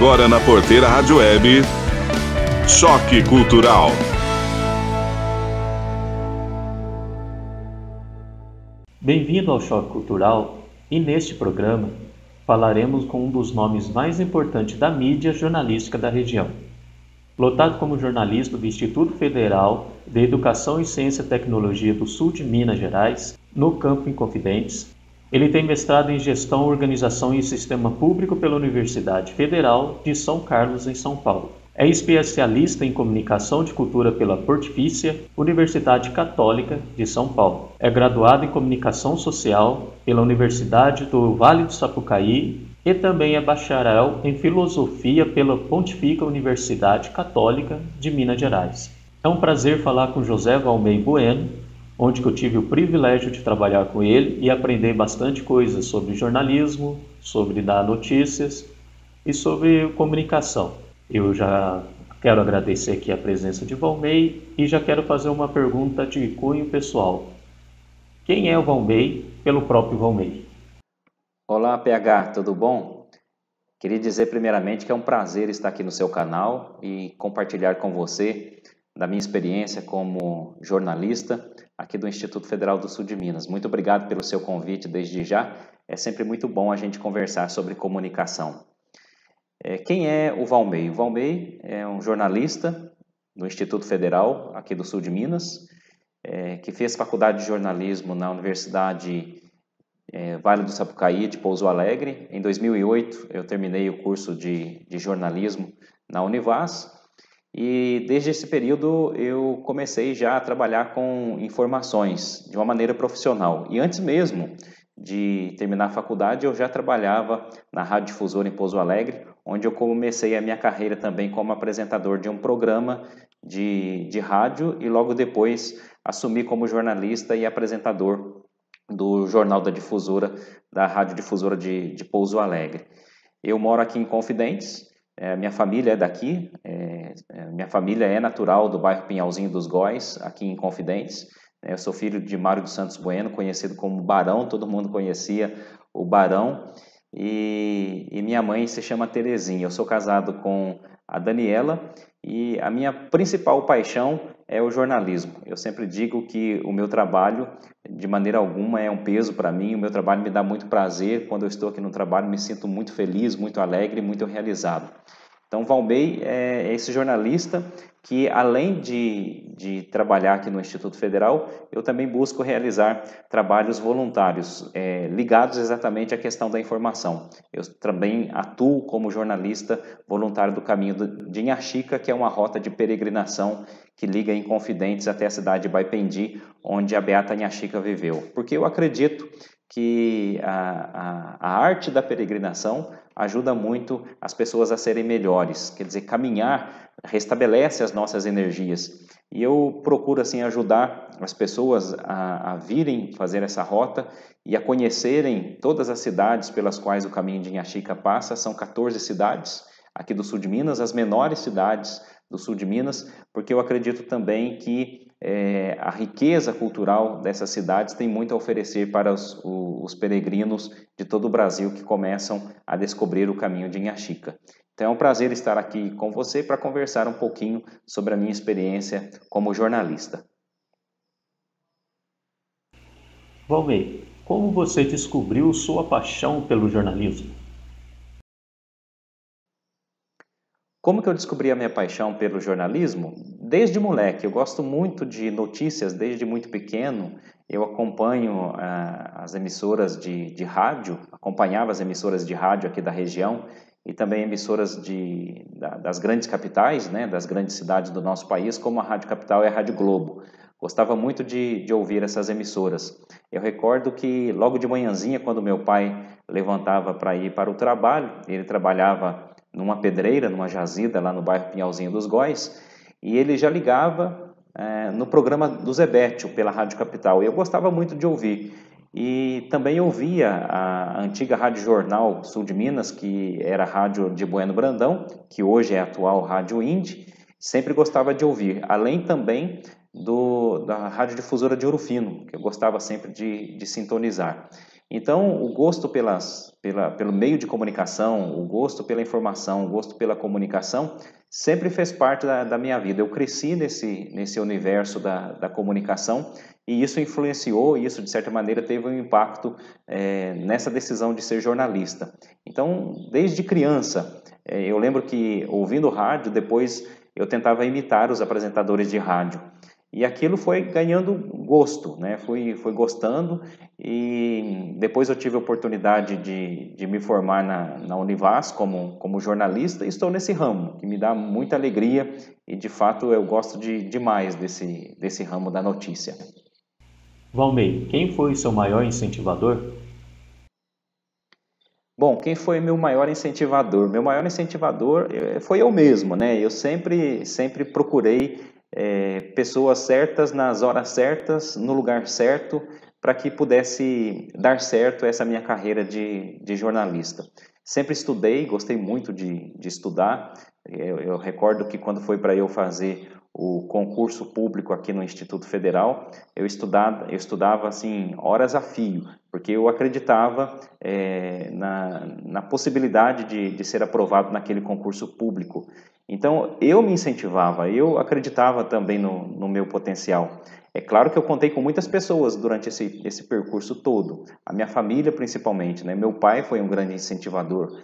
agora na Porteira Rádio Web, Choque Cultural. Bem-vindo ao Choque Cultural e neste programa falaremos com um dos nomes mais importantes da mídia jornalística da região. Lotado como jornalista do Instituto Federal de Educação e Ciência e Tecnologia do Sul de Minas Gerais, no Campo Inconfidentes, ele tem mestrado em Gestão, Organização e Sistema Público pela Universidade Federal de São Carlos, em São Paulo. É especialista em Comunicação de Cultura pela Pontifícia Universidade Católica de São Paulo. É graduado em Comunicação Social pela Universidade do Vale do Sapucaí e também é bacharel em Filosofia pela Pontifícia Universidade Católica de Minas Gerais. É um prazer falar com José Valmey Bueno, onde eu tive o privilégio de trabalhar com ele e aprender bastante coisas sobre jornalismo, sobre dar notícias e sobre comunicação. Eu já quero agradecer aqui a presença de Valmey e já quero fazer uma pergunta de cunho pessoal. Quem é o Valmey pelo próprio Valmey? Olá, PH, tudo bom? Queria dizer primeiramente que é um prazer estar aqui no seu canal e compartilhar com você da minha experiência como jornalista aqui do Instituto Federal do Sul de Minas. Muito obrigado pelo seu convite desde já. É sempre muito bom a gente conversar sobre comunicação. Quem é o Valmey? O Valmey é um jornalista do Instituto Federal aqui do Sul de Minas, que fez faculdade de jornalismo na Universidade Vale do Sapucaí de Pouso Alegre. Em 2008 eu terminei o curso de jornalismo na Univas e desde esse período eu comecei já a trabalhar com informações de uma maneira profissional. E antes mesmo de terminar a faculdade eu já trabalhava na Rádio Difusora em Pouso Alegre, onde eu comecei a minha carreira também como apresentador de um programa de rádio e logo depois assumi como jornalista e apresentador do Jornal da Difusora, da Rádio Difusora de Pouso Alegre. Eu moro aqui em Confidentes, minha família é daqui, minha família é natural do bairro Pinhalzinho dos Góis, aqui em Confidentes. Eu sou filho de Mário dos Santos Bueno, conhecido como Barão, todo mundo conhecia o Barão, e minha mãe se chama Terezinha. Eu sou casado com a Daniela e a minha principal paixão é o jornalismo. Eu sempre digo que o meu trabalho, de maneira alguma, é um peso para mim. O meu trabalho me dá muito prazer. Quando eu estou aqui no trabalho, me sinto muito feliz, muito alegre, muito realizado. Então, Valmey é esse jornalista que, além de trabalhar aqui no Instituto Federal, eu também busco realizar trabalhos voluntários ligados exatamente à questão da informação. Eu também atuo como jornalista voluntário do Caminho de Inhaxica, que é uma rota de peregrinação que liga em Confidentes até a cidade de Baipendi, onde a Beata Inhaxica viveu. Porque eu acredito que a arte da peregrinação ajuda muito as pessoas a serem melhores. Quer dizer, caminhar restabelece as nossas energias. E eu procuro assim ajudar as pessoas a virem fazer essa rota e a conhecerem todas as cidades pelas quais o Caminho de Inhaxica passa. São 14 cidades aqui do sul de Minas, as menores cidades do sul de Minas, porque eu acredito também que a riqueza cultural dessas cidades tem muito a oferecer para os peregrinos de todo o Brasil que começam a descobrir o Caminho de Inhaxica. Então é um prazer estar aqui com você para conversar um pouquinho sobre a minha experiência como jornalista. Valmey, como você descobriu sua paixão pelo jornalismo? Como que eu descobri a minha paixão pelo jornalismo? Desde moleque, eu gosto muito de notícias, desde muito pequeno. Eu acompanho as emissoras de rádio, acompanhava as emissoras de rádio aqui da região e também emissoras das grandes capitais, né, das grandes cidades do nosso país, como a Rádio Capital e a Rádio Globo. Gostava muito de ouvir essas emissoras. Eu recordo que logo de manhãzinha, quando meu pai levantava para ir para o trabalho, ele trabalhava numa pedreira, numa jazida lá no bairro Pinhalzinho dos Góis, e ele já ligava no programa do Zebétio pela Rádio Capital. Eu gostava muito de ouvir. E também ouvia a antiga Rádio Jornal Sul de Minas, que era a rádio de Bueno Brandão, que hoje é a atual Rádio Indy. Sempre gostava de ouvir, além também da Rádio Difusora de Ouro Fino, que eu gostava sempre de sintonizar. Então, o gosto pelo meio de comunicação, o gosto pela informação, o gosto pela comunicação, sempre fez parte da minha vida. Eu cresci nesse universo da comunicação e isso influenciou, isso de certa maneira teve um impacto nessa decisão de ser jornalista. Então, desde criança, eu lembro que ouvindo rádio, depois eu tentava imitar os apresentadores de rádio. E aquilo foi ganhando gosto, né? Fui gostando e depois eu tive a oportunidade de me formar na Univas como jornalista e estou nesse ramo, que me dá muita alegria e de fato eu gosto demais desse ramo da notícia. Valmir, quem foi seu maior incentivador? Bom, quem foi meu maior incentivador? Meu maior incentivador foi eu mesmo, né? Eu sempre procurei pessoas certas, nas horas certas, no lugar certo, para que pudesse dar certo essa minha carreira de jornalista. Sempre estudei, gostei muito de estudar. Eu recordo que quando foi para eu fazer o concurso público aqui no Instituto Federal, eu estudava assim, horas a fio, porque eu acreditava na possibilidade de ser aprovado naquele concurso público. Então, eu me incentivava, eu acreditava também no meu potencial. É claro que eu contei com muitas pessoas durante esse percurso todo, a minha família principalmente, né? Meu pai foi um grande incentivador.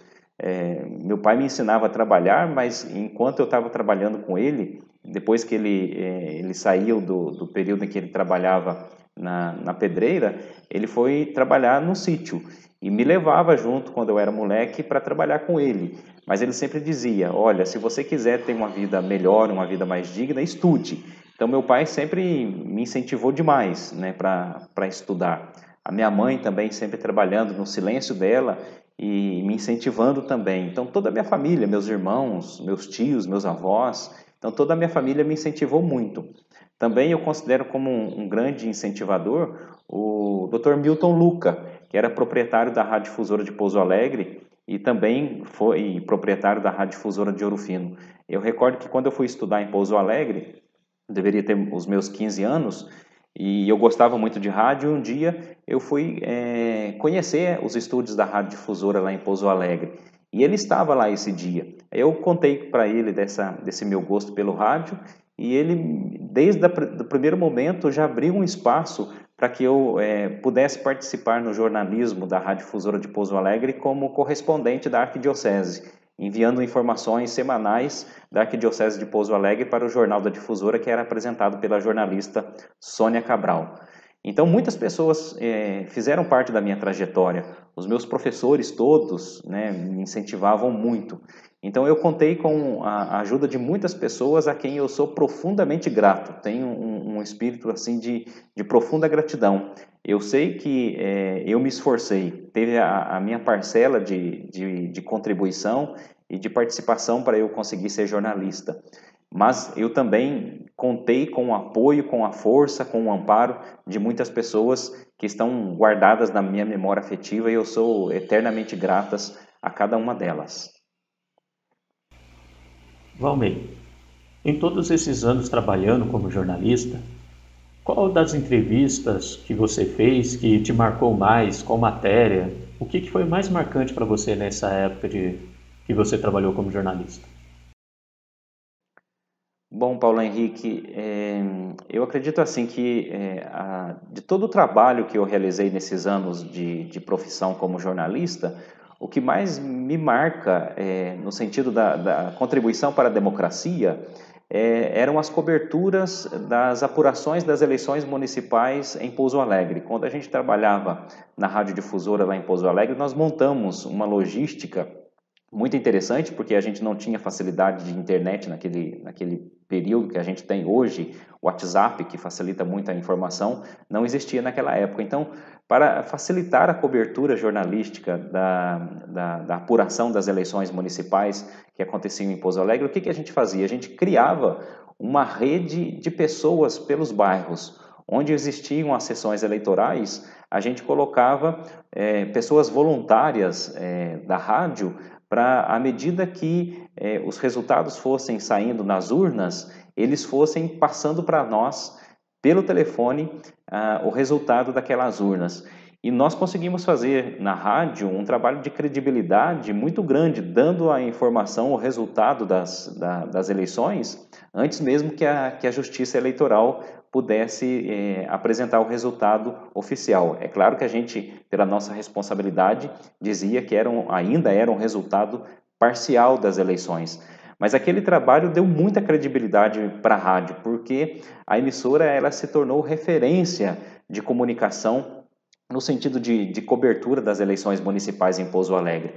Meu pai me ensinava a trabalhar, mas enquanto eu estava trabalhando com ele, depois que ele saiu do período em que ele trabalhava na pedreira, ele foi trabalhar no sítio e me levava junto quando eu era moleque para trabalhar com ele. Mas ele sempre dizia: olha, se você quiser ter uma vida melhor, uma vida mais digna, estude. Então meu pai sempre me incentivou demais, né, para estudar. A minha mãe também sempre trabalhando no silêncio dela e me incentivando também. Então toda a minha família, meus irmãos, meus tios, meus avós, então toda a minha família me incentivou muito. Também eu considero como um grande incentivador o Dr. Milton Luca, que era proprietário da Rádio Difusora de Pouso Alegre e também foi proprietário da Rádio Difusora de Ouro Fino. Eu recordo que quando eu fui estudar em Pouso Alegre, deveria ter os meus 15 anos, e eu gostava muito de rádio, e um dia eu fui conhecer os estúdios da Rádio Difusora lá em Pouso Alegre. E ele estava lá esse dia. Eu contei para ele desse meu gosto pelo rádio, e ele, desde o primeiro momento, já abriu um espaço para que eu pudesse participar no jornalismo da Rádio Difusora de Pouso Alegre como correspondente da Arquidiocese, enviando informações semanais da Arquidiocese de Pouso Alegre para o Jornal da Difusora, que era apresentado pela jornalista Sônia Cabral. Então, muitas pessoas fizeram parte da minha trajetória. Os meus professores todos, né, me incentivavam muito. Então, eu contei com a ajuda de muitas pessoas a quem eu sou profundamente grato. Tenho um espírito assim de profunda gratidão. Eu sei que eu me esforcei, teve a minha parcela de contribuição e de participação para eu conseguir ser jornalista. Mas eu também contei com o apoio, com a força, com o amparo de muitas pessoas que estão guardadas na minha memória afetiva e eu sou eternamente gratas a cada uma delas. Valmir, em todos esses anos trabalhando como jornalista, qual das entrevistas que você fez que te marcou mais, qual matéria? O que foi mais marcante para você nessa época que você trabalhou como jornalista? Bom, Paulo Henrique, eu acredito assim que de todo o trabalho que eu realizei nesses anos de profissão como jornalista, o que mais me marca no sentido da contribuição para a democracia eram as coberturas das apurações das eleições municipais em Pouso Alegre. Quando a gente trabalhava na Rádio Difusora lá em Pouso Alegre, nós montamos uma logística muito interessante, porque a gente não tinha facilidade de internet naquele período que a gente tem hoje. O WhatsApp, que facilita muito a informação, não existia naquela época. Então, para facilitar a cobertura jornalística da apuração das eleições municipais que aconteciam em Pouso Alegre, o que a gente fazia? A gente criava uma rede de pessoas pelos bairros. Onde existiam as sessões eleitorais, a gente colocava pessoas voluntárias da rádio para, à medida que os resultados fossem saindo nas urnas, eles fossem passando para nós, pelo telefone, o resultado daquelas urnas. E nós conseguimos fazer na rádio um trabalho de credibilidade muito grande, dando a informação, o resultado das eleições, antes mesmo que a Justiça Eleitoral pudesse apresentar o resultado oficial. É claro que a gente, pela nossa responsabilidade, dizia que ainda era um resultado parcial das eleições. Mas aquele trabalho deu muita credibilidade para a rádio, porque a emissora ela se tornou referência de comunicação no sentido de cobertura das eleições municipais em Pouso Alegre.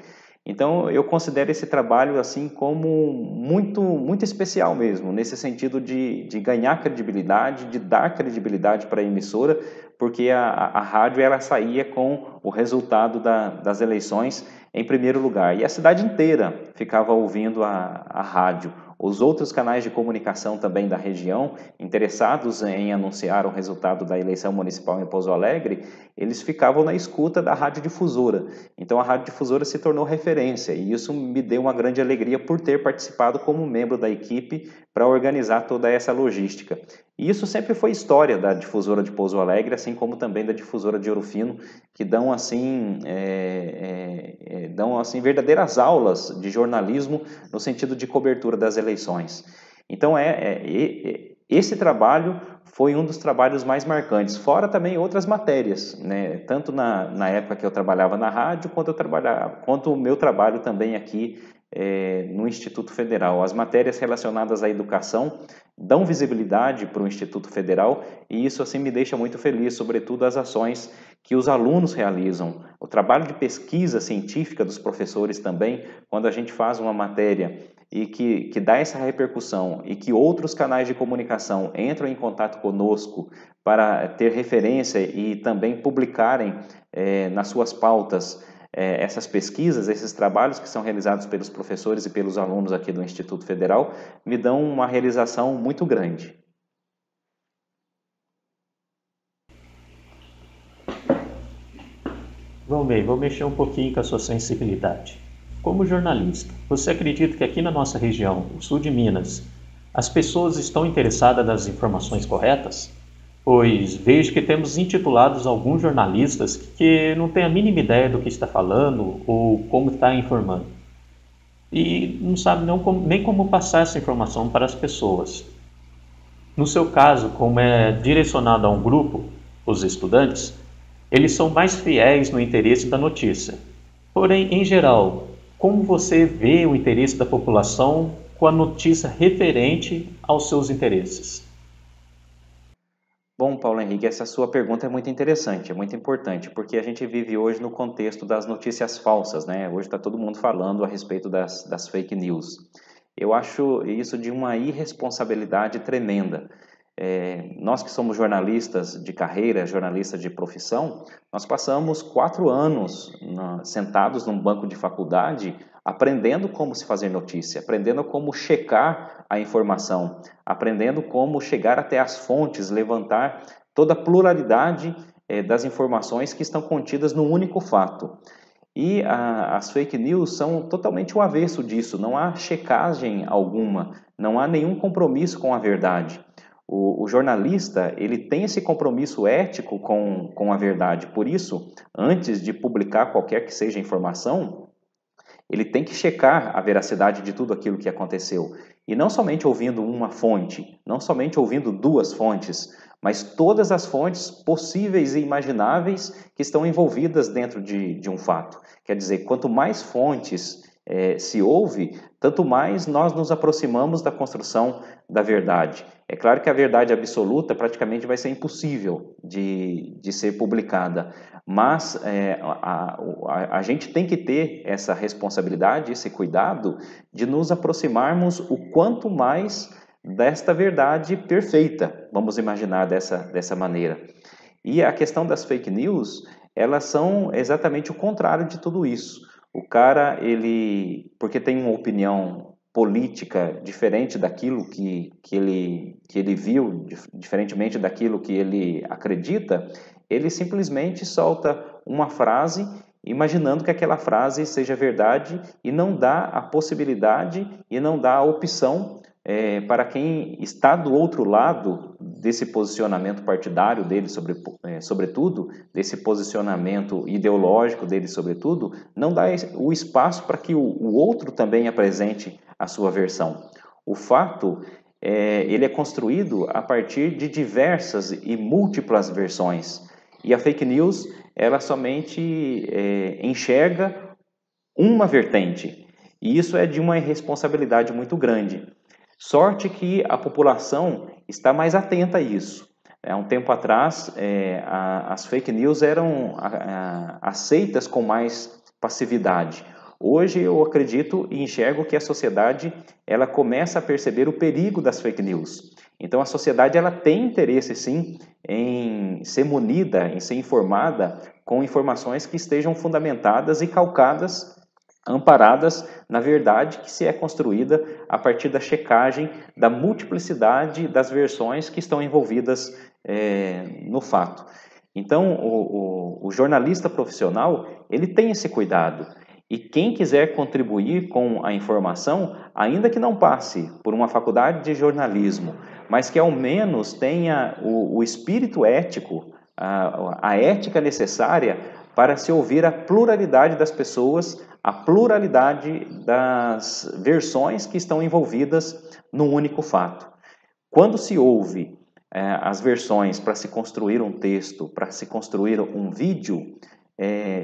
Então, eu considero esse trabalho assim como muito especial mesmo, nesse sentido de ganhar credibilidade, de dar credibilidade para a emissora, porque a rádio ela saía com o resultado das eleições em primeiro lugar. E a cidade inteira ficava ouvindo a rádio. Os outros canais de comunicação também da região, interessados em anunciar o resultado da eleição municipal em Pouso Alegre, eles ficavam na escuta da radiodifusora. Então a radiodifusora se tornou referência e isso me deu uma grande alegria por ter participado como membro da equipe para organizar toda essa logística. E isso sempre foi história da difusora de Pouso Alegre, assim como também da difusora de Ouro Fino, que dão assim verdadeiras aulas de jornalismo no sentido de cobertura das eleições. Então esse trabalho foi um dos trabalhos mais marcantes, fora também outras matérias, né? Tanto na época que eu trabalhava na rádio, quanto o meu trabalho também aqui no Instituto Federal. As matérias relacionadas à educação dão visibilidade para o Instituto Federal e isso assim me deixa muito feliz, sobretudo as ações que os alunos realizam. O trabalho de pesquisa científica dos professores também, quando a gente faz uma matéria e que dá essa repercussão e que outros canais de comunicação entram em contato conosco para ter referência e também publicarem nas suas pautas essas pesquisas, esses trabalhos que são realizados pelos professores e pelos alunos aqui do Instituto Federal, me dão uma realização muito grande. Vamos bem, vou mexer um pouquinho com a sua sensibilidade. Como jornalista, você acredita que aqui na nossa região, o sul de Minas, as pessoas estão interessadas nas informações corretas? Pois vejo que temos intitulados alguns jornalistas que não têm a mínima ideia do que está falando ou como está informando. E não sabe nem como passar essa informação para as pessoas. No seu caso, como é direcionado a um grupo, os estudantes, eles são mais fiéis no interesse da notícia. Porém, em geral, como você vê o interesse da população com a notícia referente aos seus interesses? Bom, Paulo Henrique, essa sua pergunta é muito interessante, é muito importante, porque a gente vive hoje no contexto das notícias falsas, né? Hoje está todo mundo falando a respeito das fake news. Eu acho isso de uma irresponsabilidade tremenda. Nós que somos jornalistas de carreira, jornalistas de profissão, nós passamos 4 anos sentados num banco de faculdade aprendendo como se fazer notícia, aprendendo como checar a informação, aprendendo como chegar até as fontes, levantar toda a pluralidade das informações que estão contidas num único fato. E as fake news são totalmente o avesso disso, não há checagem alguma, não há nenhum compromisso com a verdade. O jornalista ele tem esse compromisso ético com a verdade, por isso, antes de publicar qualquer que seja a informação, ele tem que checar a veracidade de tudo aquilo que aconteceu. E não somente ouvindo uma fonte, não somente ouvindo 2 fontes, mas todas as fontes possíveis e imagináveis que estão envolvidas dentro de um fato. Quer dizer, quanto mais fontes se ouve, tanto mais nós nos aproximamos da construção da verdade. É claro que a verdade absoluta praticamente vai ser impossível de ser publicada, mas a gente tem que ter essa responsabilidade, esse cuidado de nos aproximarmos o quanto mais desta verdade perfeita, vamos imaginar dessa maneira. E a questão das fake news, elas são exatamente o contrário de tudo isso. O cara, porque tem uma opinião política diferente daquilo que ele viu, diferentemente daquilo que ele acredita, ele simplesmente solta uma frase imaginando que aquela frase seja verdade e não dá a possibilidade e não dá a opção para quem está do outro lado desse posicionamento partidário dele, sobretudo, desse posicionamento ideológico dele, sobretudo, não dá o espaço para que o outro também apresente a sua versão. O fato, ele é construído a partir de diversas e múltiplas versões. E a fake news, ela somente enxerga uma vertente. E isso é de uma irresponsabilidade muito grande. Sorte que a população está mais atenta a isso. Há um tempo atrás, as fake news eram aceitas com mais passividade. Hoje eu acredito e enxergo que a sociedade ela começa a perceber o perigo das fake news. Então a sociedade ela tem interesse sim em ser munida, em ser informada com informações que estejam fundamentadas e calcadas, amparadas na verdade que se é construída a partir da checagem da multiplicidade das versões que estão envolvidas no fato. Então, o jornalista profissional, ele tem esse cuidado. E quem quiser contribuir com a informação, ainda que não passe por uma faculdade de jornalismo, mas que ao menos tenha o espírito ético, a ética necessária para se ouvir a pluralidade das pessoas, a pluralidade das versões que estão envolvidas num único fato. Quando se ouve as versões para se construir um texto, para se construir um vídeo,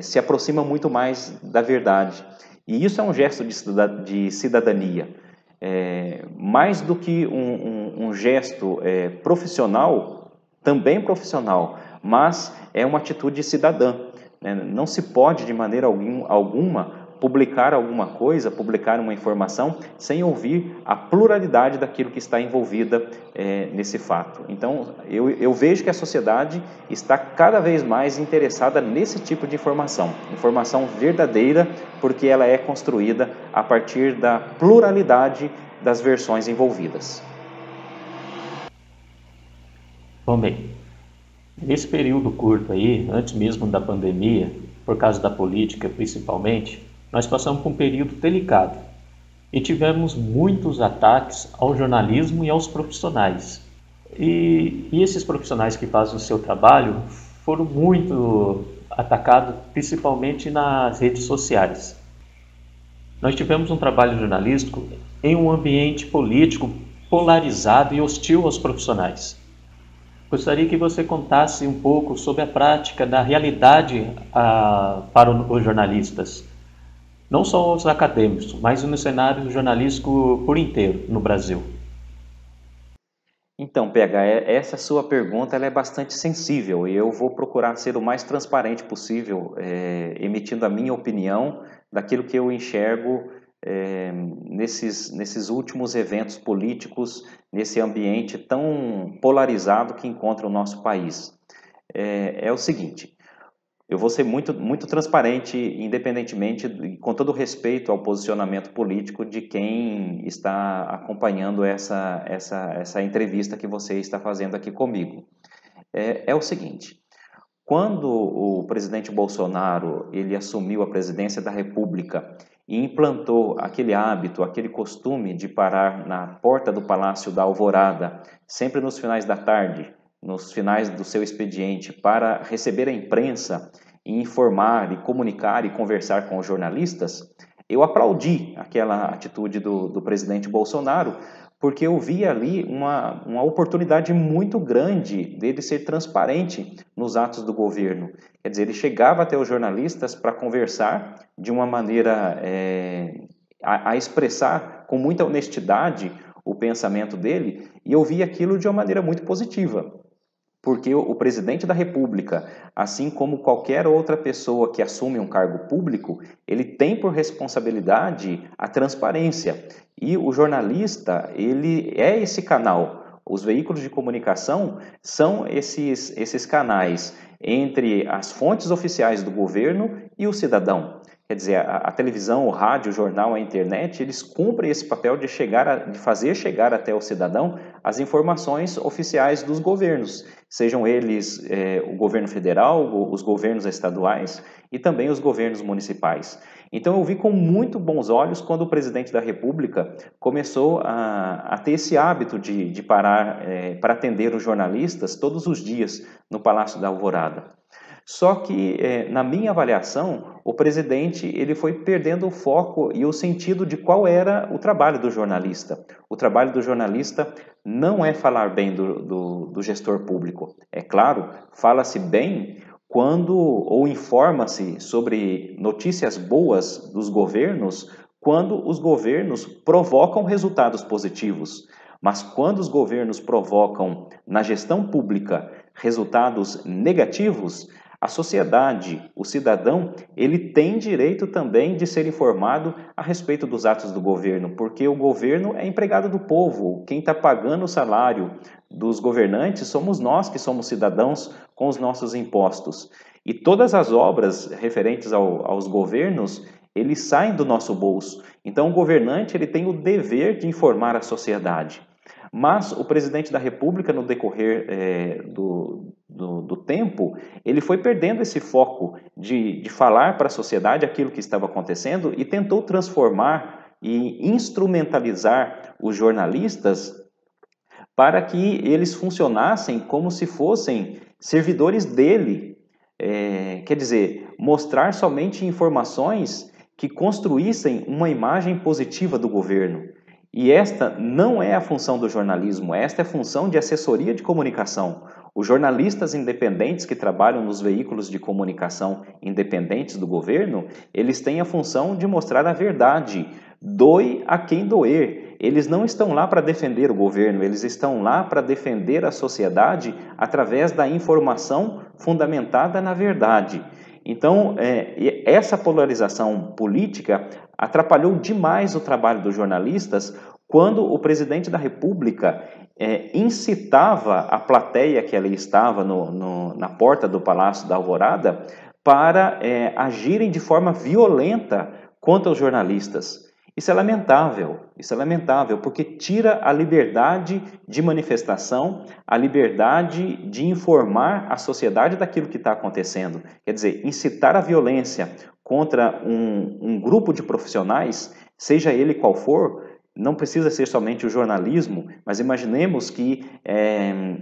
se aproxima muito mais da verdade. E isso é um gesto de cidadania. Mais do que um gesto profissional, também profissional, mas é uma atitude cidadã. Não se pode, de maneira alguma, publicar alguma coisa, publicar uma informação, sem ouvir a pluralidade daquilo que está envolvida nesse fato. Então, eu vejo que a sociedade está cada vez mais interessada nesse tipo de informação verdadeira, porque ela é construída a partir da pluralidade das versões envolvidas. Bom, bem, nesse período curto aí, antes mesmo da pandemia, por causa da política principalmente, nós passamos por um período delicado e tivemos muitos ataques ao jornalismo e aos profissionais. E esses profissionais que fazem o seu trabalho foram muito atacados, principalmente nas redes sociais. Nós tivemos um trabalho jornalístico em um ambiente político polarizado e hostil aos profissionais. Gostaria que você contasse um pouco sobre a prática da realidade para os jornalistas, não só os acadêmicos, mas no cenário jornalístico por inteiro no Brasil. Então, PH, essa sua pergunta ela é bastante sensível e eu vou procurar ser o mais transparente possível, emitindo a minha opinião daquilo que eu enxergo nesses últimos eventos políticos, nesse ambiente tão polarizado que encontra o nosso país. É o seguinte, eu vou ser muito, muito transparente, independentemente, com todo respeito ao posicionamento político de quem está acompanhando essa entrevista que você está fazendo aqui comigo. É o seguinte, quando o presidente Bolsonaro ele assumiu a presidência da República e implantou aquele hábito, aquele costume de parar na porta do Palácio da Alvorada, sempre nos finais da tarde, nos finais do seu expediente, para receber a imprensa e informar, e comunicar e conversar com os jornalistas, eu aplaudi aquela atitude do presidente Bolsonaro, porque eu vi ali uma oportunidade muito grande dele ser transparente nos atos do governo. Quer dizer, ele chegava até os jornalistas para conversar de uma maneira a expressar com muita honestidade o pensamento dele, e eu vi aquilo de uma maneira muito positiva. Porque o presidente da República, assim como qualquer outra pessoa que assume um cargo público, ele tem por responsabilidade a transparência. E o jornalista, ele é esse canal. Os veículos de comunicação são esses canais entre as fontes oficiais do governo e o cidadão. Quer dizer, a televisão, o rádio, o jornal, a internet, eles cumprem esse papel de fazer chegar até o cidadão as informações oficiais dos governos, sejam eles o governo federal, os governos estaduais e também os governos municipais. Então eu vi com muito bons olhos quando o presidente da República começou a ter esse hábito de parar para atender os jornalistas todos os dias no Palácio da Alvorada. Só que, na minha avaliação, o presidente ele foi perdendo o foco e o sentido de qual era o trabalho do jornalista. O trabalho do jornalista não é falar bem do gestor público. É claro, fala-se bem quando ou informa-se sobre notícias boas dos governos quando os governos provocam resultados positivos. Mas quando os governos provocam na gestão pública resultados negativos, a sociedade, o cidadão, ele tem direito também de ser informado a respeito dos atos do governo, porque o governo é empregado do povo. Quem está pagando o salário dos governantes somos nós, que somos cidadãos, com os nossos impostos. E todas as obras referentes aos governos, eles saem do nosso bolso. Então, o governante ele tem o dever de informar a sociedade. Mas o presidente da República, no decorrer do tempo, ele foi perdendo esse foco de falar para a sociedade aquilo que estava acontecendo e tentou transformar e instrumentalizar os jornalistas para que eles funcionassem como se fossem servidores dele. Quer dizer, mostrar somente informações que construíssem uma imagem positiva do governo. E esta não é a função do jornalismo, esta é a função de assessoria de comunicação. Os jornalistas independentes que trabalham nos veículos de comunicação independentes do governo, eles têm a função de mostrar a verdade. Doe a quem doer. Eles não estão lá para defender o governo, eles estão lá para defender a sociedade através da informação fundamentada na verdade. Então, essa polarização política atrapalhou demais o trabalho dos jornalistas quando o presidente da República incitava a plateia que ali estava na porta do Palácio da Alvorada para agirem de forma violenta contra os jornalistas. Isso é lamentável, porque tira a liberdade de manifestação, a liberdade de informar a sociedade daquilo que está acontecendo. Quer dizer, incitar a violência contra um grupo de profissionais, seja ele qual for, não precisa ser somente o jornalismo, mas imaginemos que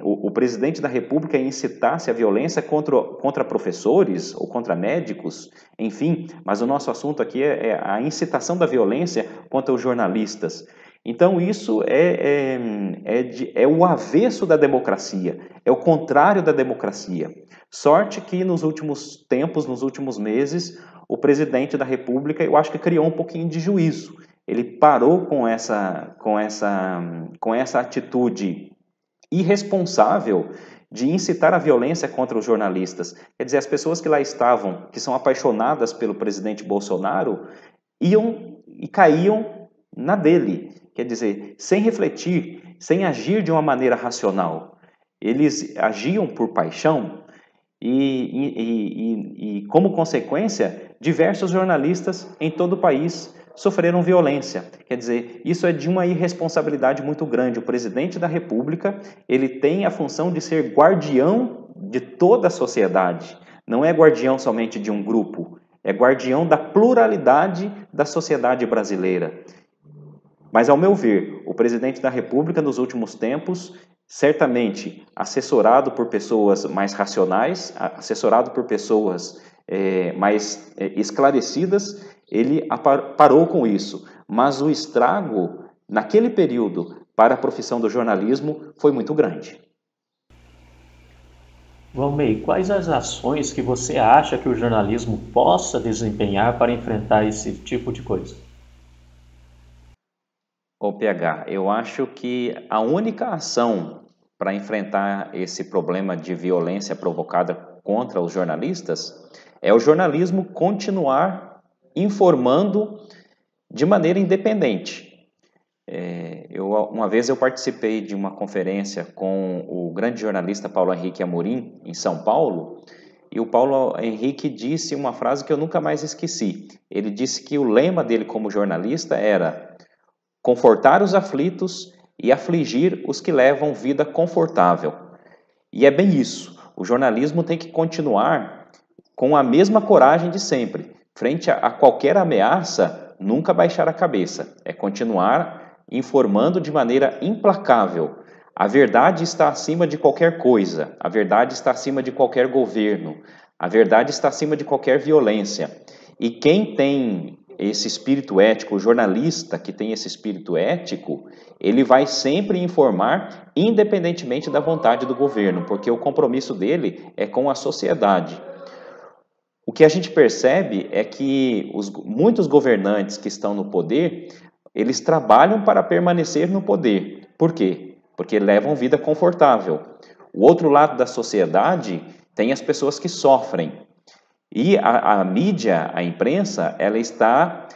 o presidente da República incitasse a violência contra professores ou contra médicos, enfim, mas o nosso assunto aqui é a incitação da violência contra os jornalistas. Então isso é o avesso da democracia, é o contrário da democracia. Sorte que nos últimos tempos, nos últimos meses, o presidente da República, eu acho que criou um pouquinho de juízo. Ele parou com essa atitude irresponsável de incitar a violência contra os jornalistas. Quer dizer, as pessoas que lá estavam, que são apaixonadas pelo presidente Bolsonaro, iam e caíam na dele. Quer dizer, sem refletir, sem agir de uma maneira racional. Eles agiam por paixão e como consequência, diversos jornalistas em todo o país sofreram violência. Quer dizer, isso é de uma irresponsabilidade muito grande. O presidente da República, ele tem a função de ser guardião de toda a sociedade. Não é guardião somente de um grupo, é guardião da pluralidade da sociedade brasileira. Mas, ao meu ver, o presidente da República, nos últimos tempos, certamente assessorado por pessoas mais racionais, assessorado por pessoas mais esclarecidas, ele parou com isso. Mas o estrago, naquele período, para a profissão do jornalismo, foi muito grande. Valmei, quais as ações que você acha que o jornalismo possa desempenhar para enfrentar esse tipo de coisa? Ô PH, eu acho que a única ação para enfrentar esse problema de violência provocada contra os jornalistas é o jornalismo continuar informando de maneira independente. Uma vez eu participei de uma conferência com o grande jornalista Paulo Henrique Amorim, em São Paulo, e o Paulo Henrique disse uma frase que eu nunca mais esqueci. Ele disse que o lema dele como jornalista era confortar os aflitos e afligir os que levam vida confortável. E é bem isso. O jornalismo tem que continuar com a mesma coragem de sempre, frente a qualquer ameaça, nunca baixar a cabeça, é continuar informando de maneira implacável. A verdade está acima de qualquer coisa, a verdade está acima de qualquer governo, a verdade está acima de qualquer violência. E quem tem esse espírito ético, o jornalista que tem esse espírito ético, ele vai sempre informar independentemente da vontade do governo, porque o compromisso dele é com a sociedade. O que a gente percebe é que muitos governantes que estão no poder, eles trabalham para permanecer no poder. Por quê? Porque levam vida confortável. O outro lado da sociedade tem as pessoas que sofrem. E a mídia, a imprensa, ela está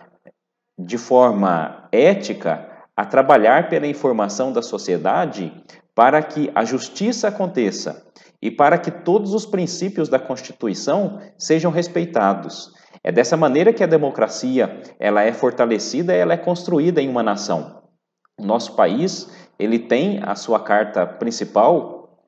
de forma ética a trabalhar pela informação da sociedade para que a justiça aconteça e para que todos os princípios da Constituição sejam respeitados. É dessa maneira que a democracia ela é fortalecida e ela é construída em uma nação. O nosso país ele tem a sua carta principal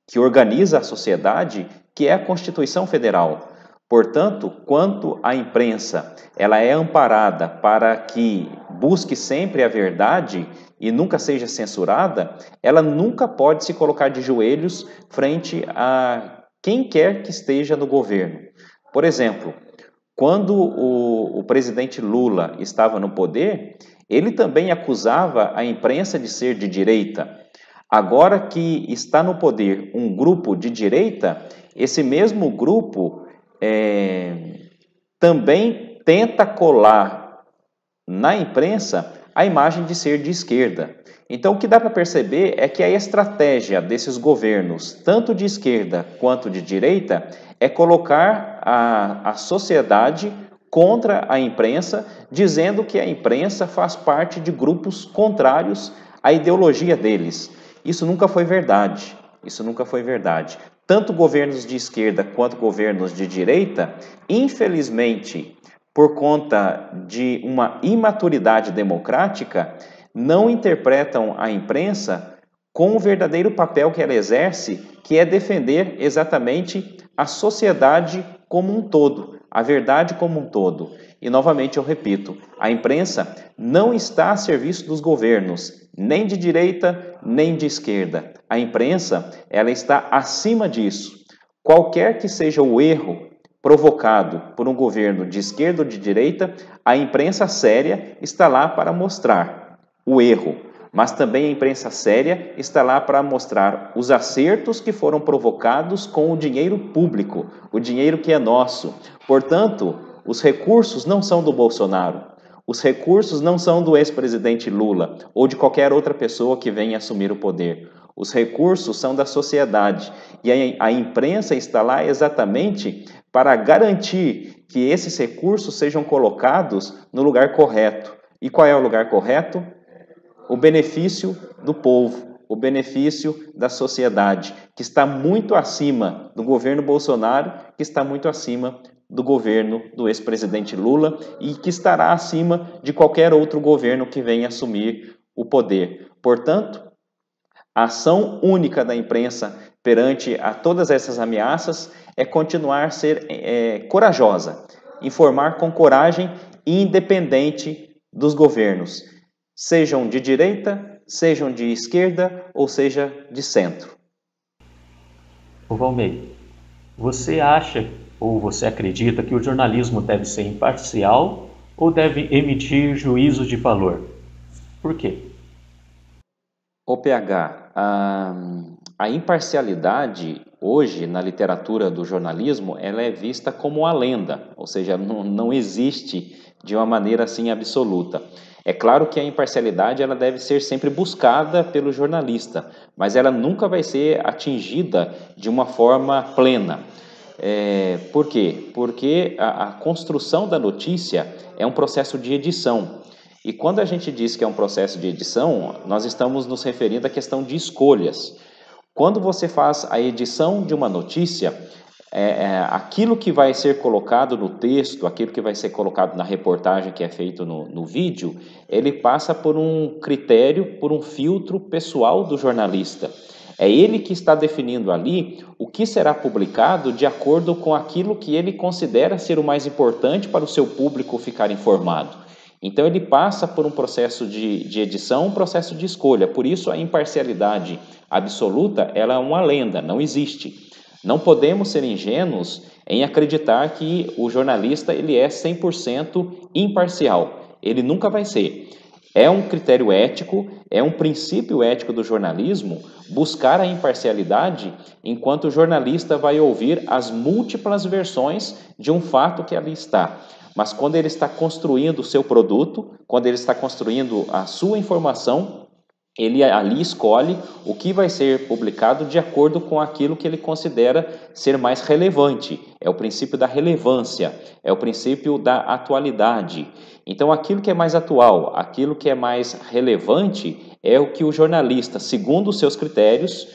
que organiza a sociedade, que é a Constituição Federal. Portanto, quanto à imprensa, ela é amparada para que busque sempre a verdade e nunca seja censurada, ela nunca pode se colocar de joelhos frente a quem quer que esteja no governo. Por exemplo, quando o presidente Lula estava no poder, ele também acusava a imprensa de ser de direita. Agora que está no poder um grupo de direita, esse mesmo grupo também tenta colar na imprensa a imagem de ser de esquerda. Então, o que dá para perceber é que a estratégia desses governos, tanto de esquerda quanto de direita, é colocar a sociedade contra a imprensa, dizendo que a imprensa faz parte de grupos contrários à ideologia deles. Isso nunca foi verdade. Isso nunca foi verdade. Tanto governos de esquerda quanto governos de direita, infelizmente, por conta de uma imaturidade democrática, não interpretam a imprensa com o verdadeiro papel que ela exerce, que é defender exatamente a sociedade como um todo, a verdade como um todo. E, novamente, eu repito, a imprensa não está a serviço dos governos, nem de direita, nem de esquerda. A imprensa, ela está acima disso. Qualquer que seja o erro provocado por um governo de esquerda ou de direita, a imprensa séria está lá para mostrar o erro, mas também a imprensa séria está lá para mostrar os acertos que foram provocados com o dinheiro público, o dinheiro que é nosso. Portanto, os recursos não são do Bolsonaro, os recursos não são do ex-presidente Lula ou de qualquer outra pessoa que venha assumir o poder. Os recursos são da sociedade e a imprensa está lá exatamente para garantir que esses recursos sejam colocados no lugar correto. E qual é o lugar correto? O benefício do povo, o benefício da sociedade, que está muito acima do governo Bolsonaro, que está muito acima do governo do ex-presidente Lula e que estará acima de qualquer outro governo que venha assumir o poder. Portanto, a ação única da imprensa perante a todas essas ameaças é continuar a ser corajosa, informar com coragem independente dos governos, sejam de direita, sejam de esquerda ou seja de centro. Ô Valmei, você acha ou você acredita que o jornalismo deve ser imparcial ou deve emitir juízos de valor? Por quê? O PH, a imparcialidade hoje na literatura do jornalismo ela é vista como uma lenda, ou seja, não existe de uma maneira assim absoluta. É claro que a imparcialidade ela deve ser sempre buscada pelo jornalista, mas ela nunca vai ser atingida de uma forma plena. Por quê? Porque a construção da notícia é um processo de edição. E quando a gente diz que é um processo de edição, nós estamos nos referindo à questão de escolhas. Quando você faz a edição de uma notícia, aquilo que vai ser colocado no texto, aquilo que vai ser colocado na reportagem que é feito no vídeo, ele passa por um critério, por um filtro pessoal do jornalista. É ele que está definindo ali o que será publicado de acordo com aquilo que ele considera ser o mais importante para o seu público ficar informado. Então ele passa por um processo de edição, um processo de escolha. Por isso a imparcialidade absoluta, ela é uma lenda, não existe. Não podemos ser ingênuos em acreditar que o jornalista ele é 100% imparcial. Ele nunca vai ser. É um critério ético, é um princípio ético do jornalismo buscar a imparcialidade enquanto o jornalista vai ouvir as múltiplas versões de um fato que ali está. Mas quando ele está construindo o seu produto, quando ele está construindo a sua informação, ele ali escolhe o que vai ser publicado de acordo com aquilo que ele considera ser mais relevante. É o princípio da relevância, é o princípio da atualidade. Então, aquilo que é mais atual, aquilo que é mais relevante, é o que o jornalista, segundo os seus critérios,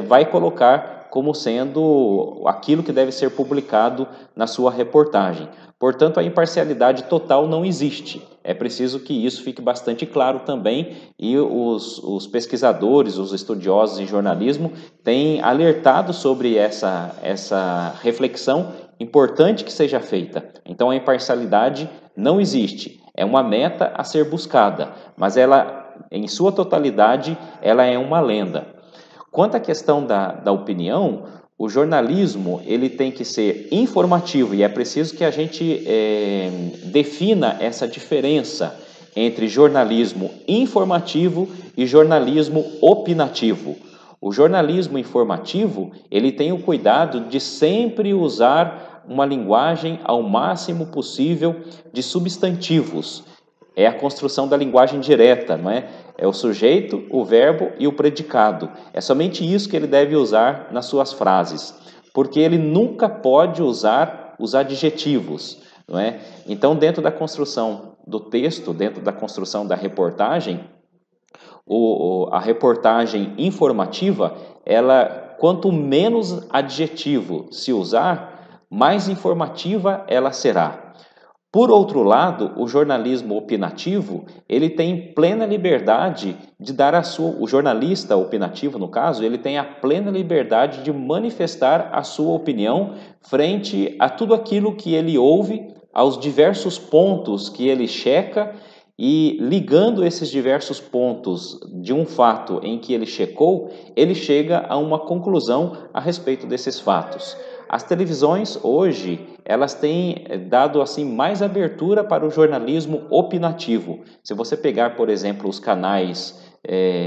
vai colocar como sendo aquilo que deve ser publicado na sua reportagem. Portanto, a imparcialidade total não existe. É preciso que isso fique bastante claro também, e os pesquisadores, os estudiosos em jornalismo têm alertado sobre essa reflexão importante que seja feita. Então, a imparcialidade não existe. É uma meta a ser buscada, mas ela, em sua totalidade, ela é uma lenda. Quanto à questão da opinião, o jornalismo ele tem que ser informativo e é preciso que a gente defina essa diferença entre jornalismo informativo e jornalismo opinativo. O jornalismo informativo ele tem o cuidado de sempre usar uma linguagem ao máximo possível de substantivos. É a construção da linguagem direta, não é? É o sujeito, o verbo e o predicado. É somente isso que ele deve usar nas suas frases, porque ele nunca pode usar os adjetivos, não é? Então, dentro da construção do texto, dentro da construção da reportagem, a reportagem informativa, ela, quanto menos adjetivo se usar, mais informativa ela será. Por outro lado, o jornalismo opinativo, ele tem plena liberdade de dar o jornalista opinativo, no caso, ele tem a plena liberdade de manifestar a sua opinião frente a tudo aquilo que ele ouve, aos diversos pontos que ele checa, e ligando esses diversos pontos de um fato em que ele checou, ele chega a uma conclusão a respeito desses fatos. As televisões hoje, elas têm dado assim mais abertura para o jornalismo opinativo. Se você pegar, por exemplo, os canais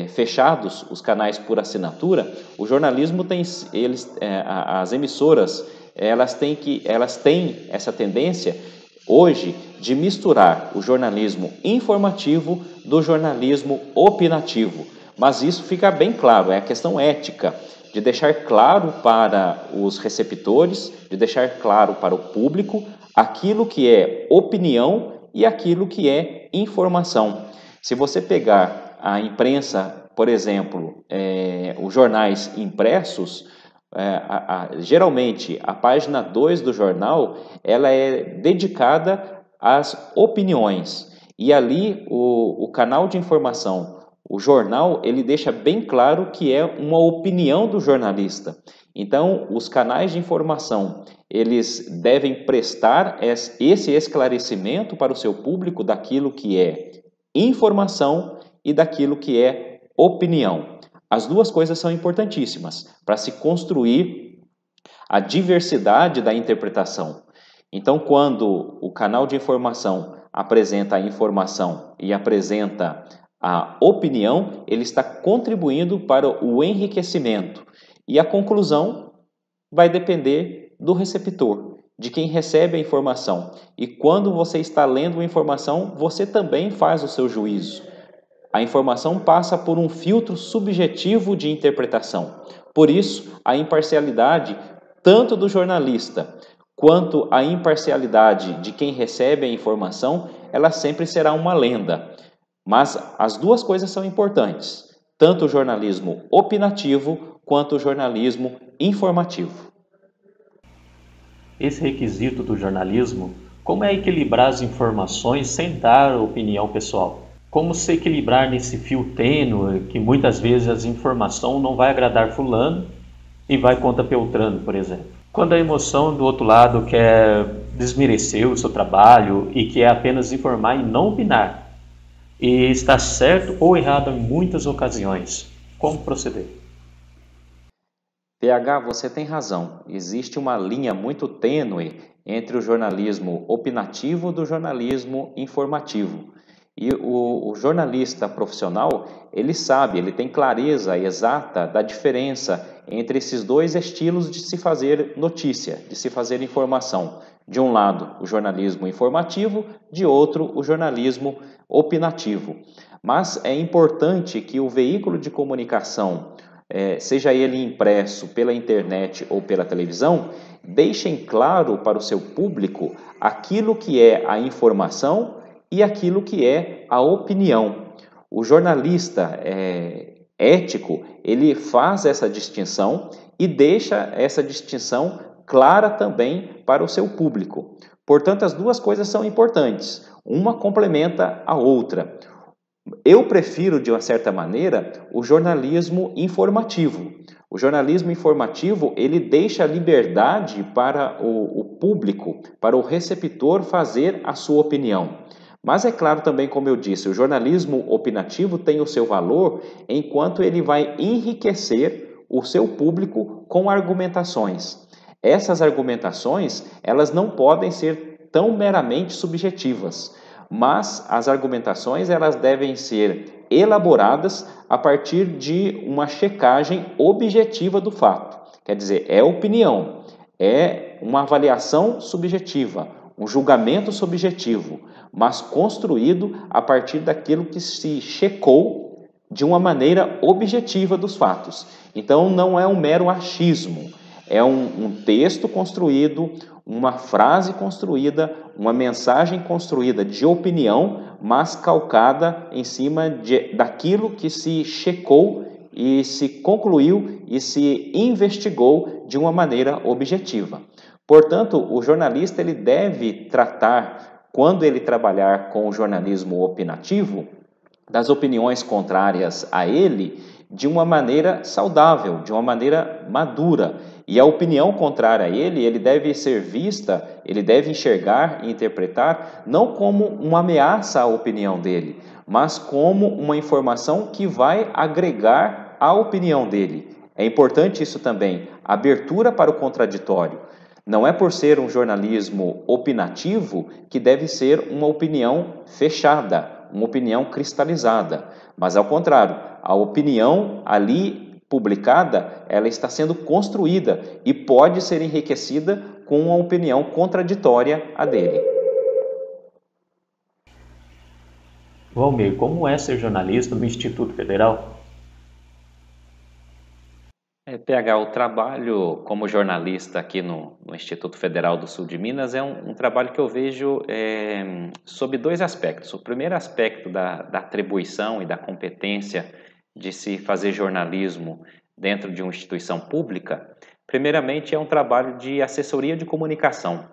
fechados, os canais por assinatura, o jornalismo tem, as emissoras, elas têm essa tendência hoje de misturar o jornalismo informativo do jornalismo opinativo. Mas isso fica bem claro, é a questão ética, de deixar claro para os receptores, de deixar claro para o público aquilo que é opinião e aquilo que é informação. Se você pegar a imprensa, por exemplo, os jornais impressos, geralmente a página 2 do jornal ela é dedicada às opiniões, e ali o canal de informação, o jornal, ele deixa bem claro que é uma opinião do jornalista. Então, os canais de informação, eles devem prestar esse esclarecimento para o seu público daquilo que é informação e daquilo que é opinião. As duas coisas são importantíssimas para se construir a diversidade da interpretação. Então, quando o canal de informação apresenta a informação e apresenta a opinião, ele está contribuindo para o enriquecimento. E a conclusão vai depender do receptor, de quem recebe a informação. E quando você está lendo a informação, você também faz o seu juízo. A informação passa por um filtro subjetivo de interpretação. Por isso, a imparcialidade, tanto do jornalista quanto a imparcialidade de quem recebe a informação, ela sempre será uma lenda. Mas as duas coisas são importantes, tanto o jornalismo opinativo quanto o jornalismo informativo. Esse requisito do jornalismo, como é equilibrar as informações sem dar opinião pessoal? Como se equilibrar nesse fio tênue que muitas vezes a informação não vai agradar fulano e vai contra Beltrano, por exemplo. Quando a emoção do outro lado quer desmerecer o seu trabalho e quer apenas informar e não opinar, e está certo ou errado em muitas ocasiões, como proceder? PH, você tem razão. Existe uma linha muito tênue entre o jornalismo opinativo do jornalismo informativo. E o jornalista profissional, ele sabe, ele tem clareza exata da diferença entre esses dois estilos de se fazer notícia, de se fazer informação. De um lado, o jornalismo informativo, de outro, o jornalismo opinativo. Mas é importante que o veículo de comunicação, seja ele impresso pela internet ou pela televisão, deixem claro para o seu público aquilo que é a informação e aquilo que é a opinião. O jornalista ético, ele faz essa distinção e deixa essa distinção clara também para o seu público. Portanto, as duas coisas são importantes, uma complementa a outra. Eu prefiro, de uma certa maneira, o jornalismo informativo. O jornalismo informativo, ele deixa liberdade para o público, para o receptor fazer a sua opinião. Mas é claro também, como eu disse, o jornalismo opinativo tem o seu valor enquanto ele vai enriquecer o seu público com argumentações. Essas argumentações, elas não podem ser tão meramente subjetivas, mas as argumentações elas devem ser elaboradas a partir de uma checagem objetiva do fato. Quer dizer, é opinião, é uma avaliação subjetiva, um julgamento subjetivo, mas construído a partir daquilo que se checou de uma maneira objetiva dos fatos. Então, não é um mero achismo, é um texto construído, uma frase construída, uma mensagem construída de opinião, mas calcada em cima daquilo que se checou e se concluiu e se investigou de uma maneira objetiva. Portanto, o jornalista ele deve tratar, quando ele trabalhar com o jornalismo opinativo, das opiniões contrárias a ele de uma maneira saudável, de uma maneira madura. E a opinião contrária a ele deve ser vista, ele deve enxergar e interpretar não como uma ameaça à opinião dele, mas como uma informação que vai agregar à opinião dele. É importante isso também, abertura para o contraditório. Não é por ser um jornalismo opinativo que deve ser uma opinião fechada, uma opinião cristalizada, mas ao contrário, a opinião ali publicada, ela está sendo construída e pode ser enriquecida com uma opinião contraditória à dele. Valmir, como é ser jornalista no Instituto Federal? PH, o trabalho como jornalista aqui no Instituto Federal do Sul de Minas é um trabalho que eu vejo sob dois aspectos. O primeiro aspecto da atribuição e da competência de se fazer jornalismo dentro de uma instituição pública, primeiramente é um trabalho de assessoria de comunicação,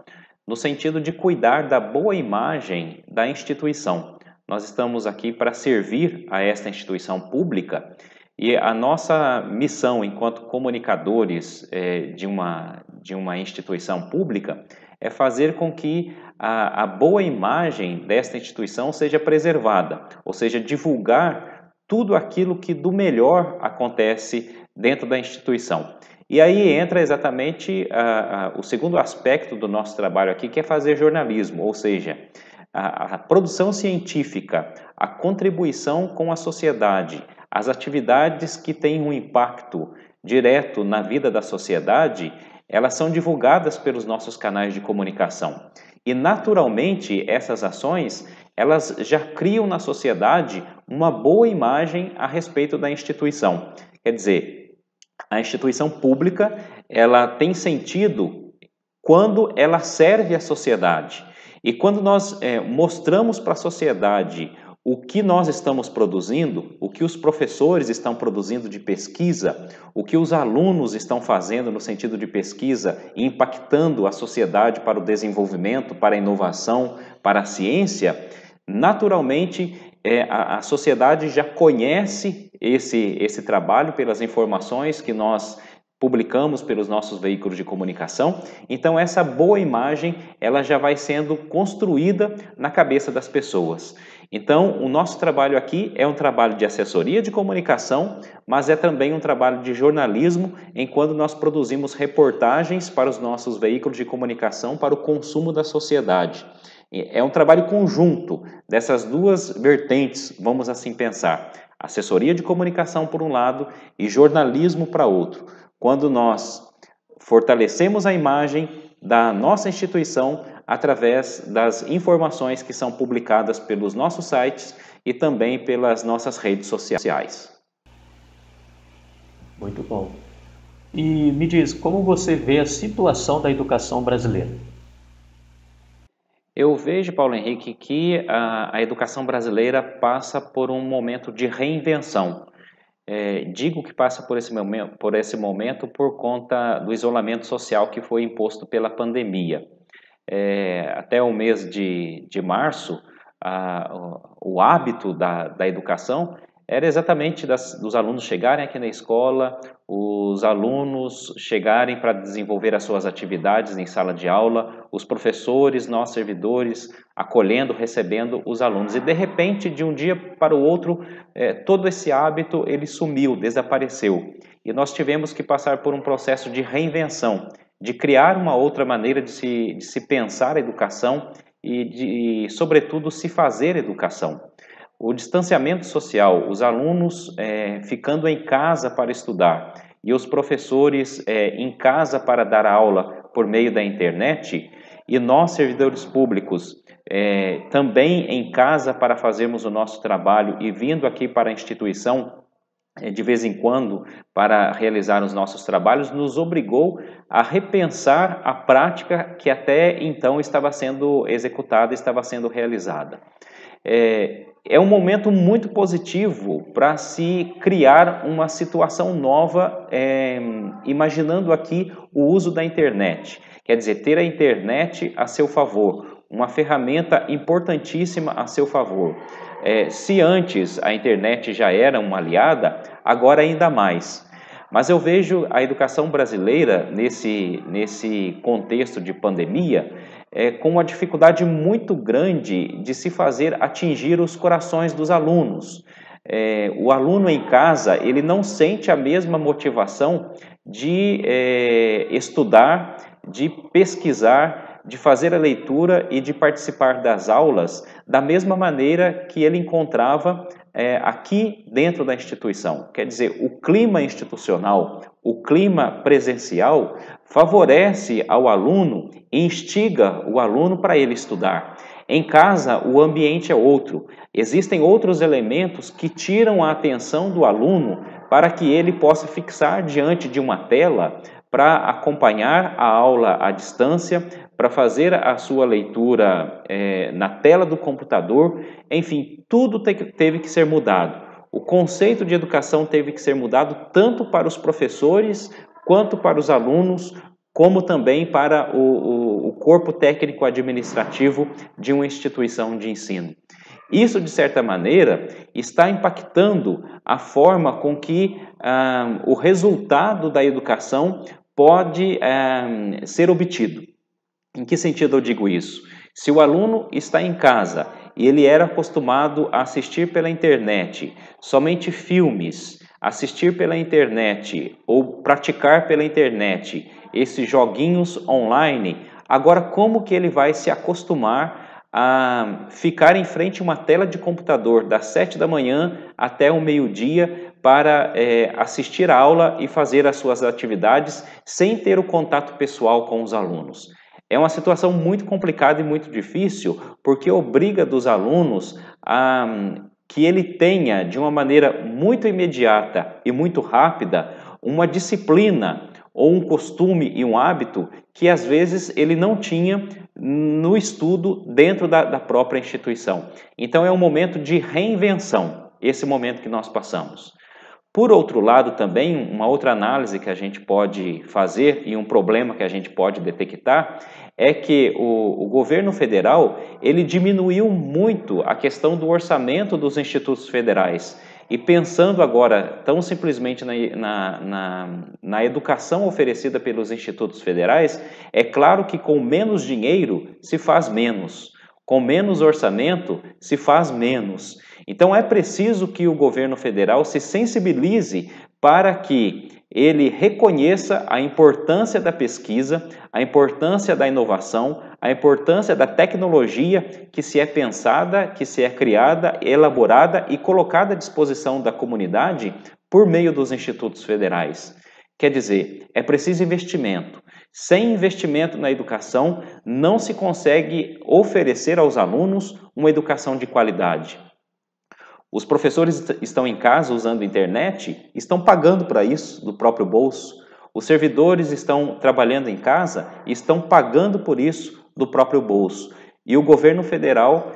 no sentido de cuidar da boa imagem da instituição. Nós estamos aqui para servir a esta instituição pública e a nossa missão enquanto comunicadores de uma instituição pública é fazer com que a boa imagem desta instituição seja preservada, ou seja, divulgar tudo aquilo que do melhor acontece dentro da instituição. E aí entra exatamente o segundo aspecto do nosso trabalho aqui, que é fazer jornalismo, ou seja, a produção científica, a contribuição com a sociedade, as atividades que têm um impacto direto na vida da sociedade, elas são divulgadas pelos nossos canais de comunicação. E, naturalmente, essas ações, elas já criam na sociedade uma boa imagem a respeito da instituição. Quer dizer, a instituição pública, ela tem sentido quando ela serve à sociedade. E quando nós mostramos para a sociedade o que nós estamos produzindo, o que os professores estão produzindo de pesquisa, o que os alunos estão fazendo no sentido de pesquisa e impactando a sociedade para o desenvolvimento, para a inovação, para a ciência, naturalmente, a sociedade já conhece esse trabalho pelas informações que nós publicamos pelos nossos veículos de comunicação. Então, essa boa imagem, ela já vai sendo construída na cabeça das pessoas. Então, o nosso trabalho aqui é um trabalho de assessoria de comunicação, mas é também um trabalho de jornalismo, enquanto nós produzimos reportagens para os nossos veículos de comunicação para o consumo da sociedade. É um trabalho conjunto dessas duas vertentes, vamos assim pensar. Assessoria de comunicação por um lado e jornalismo para outro. Quando nós fortalecemos a imagem da nossa instituição através das informações que são publicadas pelos nossos sites e também pelas nossas redes sociais. Muito bom. E me diz, como você vê a situação da educação brasileira? Eu vejo, Paulo Henrique, que a educação brasileira passa por um momento de reinvenção. Digo que passa por esse momento por conta do isolamento social que foi imposto pela pandemia. Até o mês de março, o hábito da educação era exatamente dos alunos chegarem aqui na escola, os alunos chegarem para desenvolver as suas atividades em sala de aula, os professores, nós servidores, acolhendo, recebendo os alunos. E de repente, de um dia para o outro, todo esse hábito ele sumiu, desapareceu. E nós tivemos que passar por um processo de reinvenção, de criar uma outra maneira de se pensar a educação e sobretudo, se fazer educação. O distanciamento social, os alunos ficando em casa para estudar e os professores em casa para dar aula por meio da internet, e nós, servidores públicos, também em casa para fazermos o nosso trabalho e vindo aqui para a instituição de vez em quando para realizar os nossos trabalhos, nos obrigou a repensar a prática que até então estava sendo executada, estava sendo realizada. É um momento muito positivo para se criar uma situação nova, imaginando aqui o uso da internet. Quer dizer, ter a internet a seu favor, uma ferramenta importantíssima a seu favor. Se antes a internet já era uma aliada, agora ainda mais. Mas eu vejo a educação brasileira, nesse contexto de pandemia, com uma dificuldade muito grande de se fazer atingir os corações dos alunos. O aluno em casa, ele não sente a mesma motivação de estudar, de pesquisar, de fazer a leitura e de participar das aulas da mesma maneira que ele encontrava aqui dentro da instituição. Quer dizer, o clima institucional, o clima presencial favorece ao aluno e instiga o aluno para ele estudar. Em casa, o ambiente é outro. Existem outros elementos que tiram a atenção do aluno para que ele possa fixar diante de uma tela para acompanhar a aula à distância, para fazer a sua leitura na tela do computador. Enfim, tudo teve que ser mudado. O conceito de educação teve que ser mudado tanto para os professores, quanto para os alunos, como também para o corpo técnico-administrativo de uma instituição de ensino. Isso, de certa maneira, está impactando a forma com que o resultado da educação pode ser obtido. Em que sentido eu digo isso? Se o aluno está em casa e ele era acostumado a assistir pela internet somente filmes, assistir pela internet ou praticar pela internet esses joguinhos online, agora como que ele vai se acostumar a ficar em frente a uma tela de computador das 7 da manhã até o meio-dia para assistir a aula e fazer as suas atividades sem ter o contato pessoal com os alunos? É uma situação muito complicada e muito difícil, porque obriga dos alunos a que ele tenha, de uma maneira muito imediata e muito rápida, uma disciplina ou um costume e um hábito que às vezes ele não tinha no estudo dentro da própria instituição. Então é um momento de reinvenção, esse momento que nós passamos. Por outro lado, também, uma outra análise que a gente pode fazer e um problema que a gente pode detectar é que o governo federal ele diminuiu muito a questão do orçamento dos institutos federais. E pensando agora tão simplesmente na educação oferecida pelos institutos federais, é claro que com menos dinheiro se faz menos, com menos orçamento se faz menos. Então é preciso que o governo federal se sensibilize para que ele reconheça a importância da pesquisa, a importância da inovação, a importância da tecnologia que se é pensada, que se é criada, elaborada e colocada à disposição da comunidade por meio dos institutos federais. Quer dizer, é preciso investimento. Sem investimento na educação, não se consegue oferecer aos alunos uma educação de qualidade. Os professores estão em casa usando a internet, estão pagando para isso do próprio bolso. Os servidores estão trabalhando em casa e estão pagando por isso do próprio bolso. E o governo federal,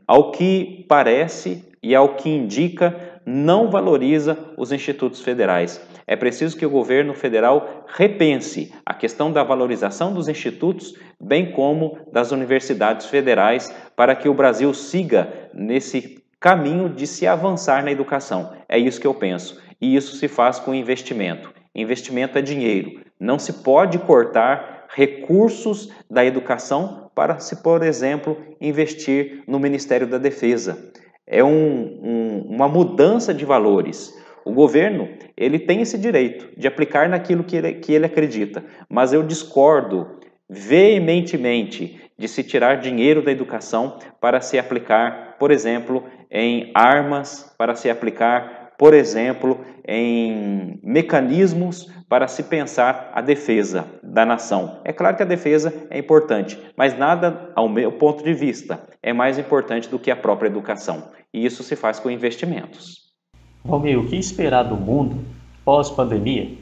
ao que parece e ao que indica, não valoriza os institutos federais. É preciso que o governo federal repense a questão da valorização dos institutos, bem como das universidades federais, para que o Brasil siga nesse caminho de se avançar na educação. É isso que eu penso. E isso se faz com investimento. Investimento é dinheiro. Não se pode cortar recursos da educação para se, por exemplo, investir no Ministério da Defesa. É uma mudança de valores. O governo ele tem esse direito de aplicar naquilo que ele acredita, mas eu discordo veementemente de se tirar dinheiro da educação para se aplicar, por exemplo, em armas, para se aplicar, por exemplo, em mecanismos para se pensar a defesa da nação. É claro que a defesa é importante, mas nada, ao meu ponto de vista, é mais importante do que a própria educação. E isso se faz com investimentos. Valmir, o que esperar do mundo pós-pandemia?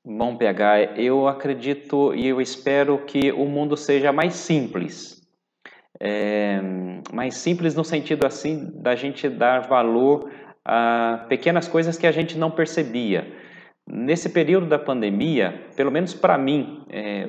Bom, PH, eu acredito e eu espero que o mundo seja mais simples. Mais simples no sentido assim da gente dar valor a pequenas coisas que a gente não percebia. Nesse período da pandemia, pelo menos para mim,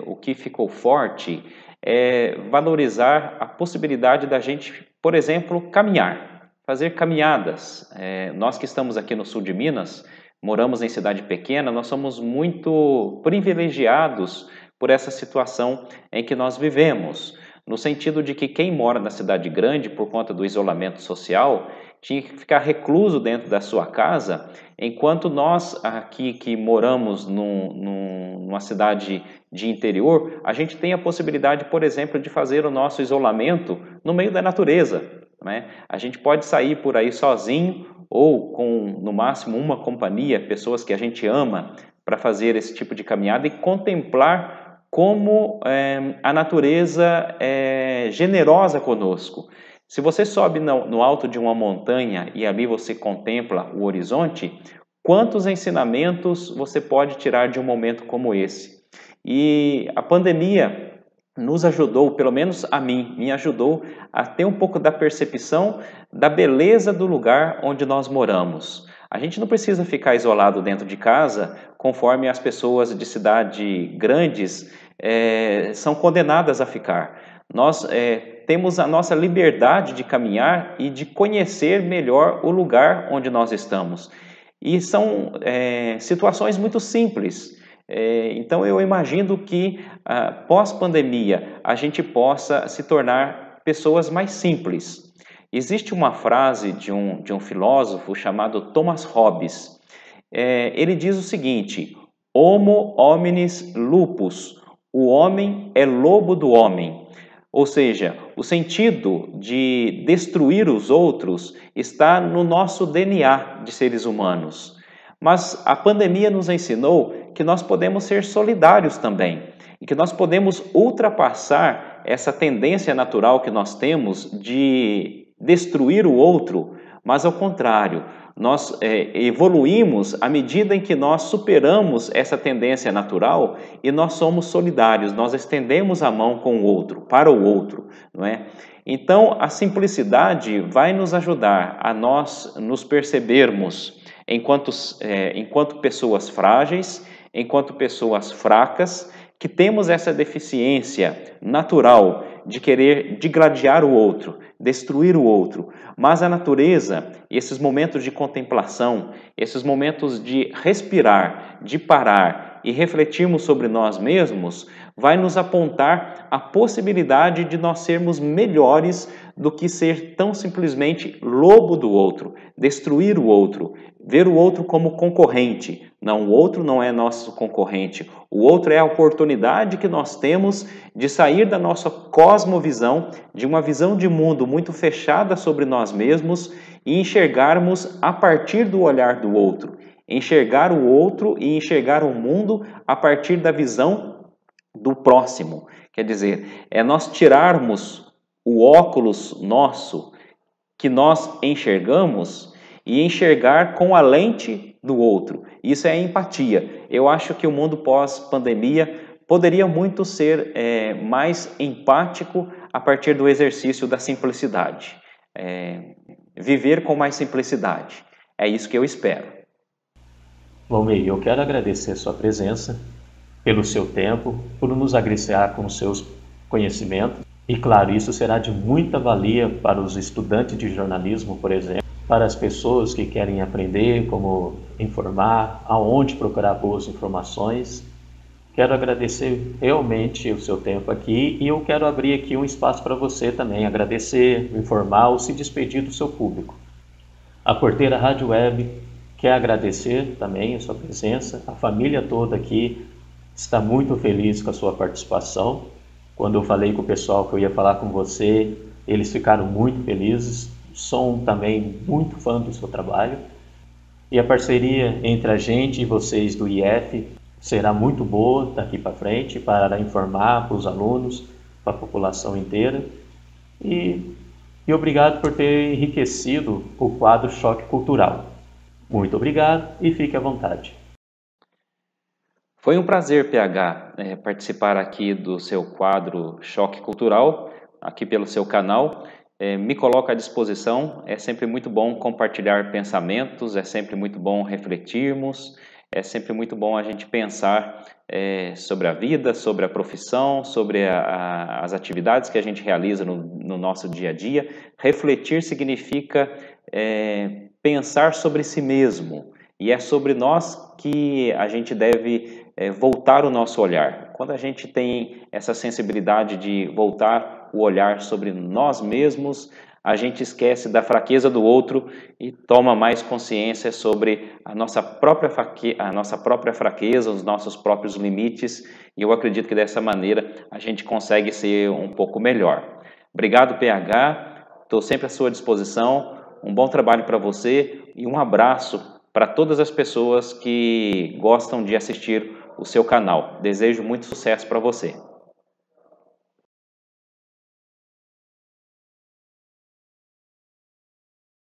o que ficou forte é valorizar a possibilidade da gente, por exemplo, caminhar, fazer caminhadas. Nós que estamos aqui no sul de Minas, moramos em cidade pequena, nós somos muito privilegiados por essa situação em que nós vivemos, no sentido de que quem mora na cidade grande, por conta do isolamento social, tinha que ficar recluso dentro da sua casa, enquanto nós aqui que moramos numa cidade de interior, a gente tem a possibilidade, por exemplo, de fazer o nosso isolamento no meio da natureza, né? A gente pode sair por aí sozinho ou com, no máximo, uma companhia, pessoas que a gente ama, para fazer esse tipo de caminhada e contemplar como a natureza é generosa conosco. Se você sobe no alto de uma montanha e ali você contempla o horizonte, quantos ensinamentos você pode tirar de um momento como esse? E a pandemia nos ajudou, pelo menos a mim, me ajudou a ter um pouco da percepção da beleza do lugar onde nós moramos. A gente não precisa ficar isolado dentro de casa, conforme as pessoas de cidade grandes são condenadas a ficar. Nós temos a nossa liberdade de caminhar e de conhecer melhor o lugar onde nós estamos. E são situações muito simples. Então eu imagino que pós-pandemia a gente possa se tornar pessoas mais simples. Existe uma frase de um filósofo chamado Thomas Hobbes. Ele diz o seguinte: Homo hominis lupus, o homem é lobo do homem. Ou seja, o sentido de destruir os outros está no nosso DNA de seres humanos. Mas a pandemia nos ensinou que nós podemos ser solidários também e que nós podemos ultrapassar essa tendência natural que nós temos de destruir o outro, mas ao contrário, nós evoluímos à medida em que nós superamos essa tendência natural e nós somos solidários, nós estendemos a mão com o outro, para o outro, não é? Então, a simplicidade vai nos ajudar a nós nos percebermos enquanto pessoas frágeis, enquanto pessoas fracas, que temos essa deficiência natural de querer digladiar o outro, destruir o outro. Mas a natureza, esses momentos de contemplação, esses momentos de respirar, de parar e refletirmos sobre nós mesmos, vai nos apontar a possibilidade de nós sermos melhores do que ser tão simplesmente lobo do outro, destruir o outro, ver o outro como concorrente. Não, o outro não é nosso concorrente. O outro é a oportunidade que nós temos de sair da nossa cosmovisão, de uma visão de mundo muito fechada sobre nós mesmos e enxergarmos a partir do olhar do outro. Enxergar o outro e enxergar o mundo a partir da visão do próximo. Quer dizer, é nós tirarmos o óculos nosso que nós enxergamos e enxergar com a lente do outro. Isso é empatia. Eu acho que o mundo pós-pandemia poderia muito ser mais empático a partir do exercício da simplicidade. Viver com mais simplicidade. É isso que eu espero. Valmir, eu quero agradecer a sua presença, pelo seu tempo, por nos agraciar com os seus conhecimentos. E claro, isso será de muita valia para os estudantes de jornalismo, por exemplo, para as pessoas que querem aprender como informar, aonde procurar boas informações. Quero agradecer realmente o seu tempo aqui e eu quero abrir aqui um espaço para você também agradecer, informar ou se despedir do seu público. A Porteira Rádio Web quer agradecer também a sua presença, a família toda aqui está muito feliz com a sua participação. Quando eu falei com o pessoal que eu ia falar com você, eles ficaram muito felizes. Sou também muito fã do seu trabalho. E a parceria entre a gente e vocês do IF será muito boa daqui para frente para informar para os alunos, para a população inteira. E obrigado por ter enriquecido o quadro Choque Cultural. Muito obrigado e fique à vontade. Foi um prazer, PH, participar aqui do seu quadro Choque Cultural, aqui pelo seu canal. Me coloco à disposição, é sempre muito bom compartilhar pensamentos, é sempre muito bom refletirmos, é sempre muito bom a gente pensar sobre a vida, sobre a profissão, sobre as atividades que a gente realiza no nosso dia a dia. Refletir significa pensar sobre si mesmo, e é sobre nós que a gente deve voltar o nosso olhar. Quando a gente tem essa sensibilidade de voltar o olhar sobre nós mesmos, a gente esquece da fraqueza do outro e toma mais consciência sobre a nossa própria fraqueza, os nossos próprios limites, e eu acredito que dessa maneira a gente consegue ser um pouco melhor. Obrigado, PH, estou sempre à sua disposição, um bom trabalho para você e um abraço para todas as pessoas que gostam de assistir o seu canal. Desejo muito sucesso para você.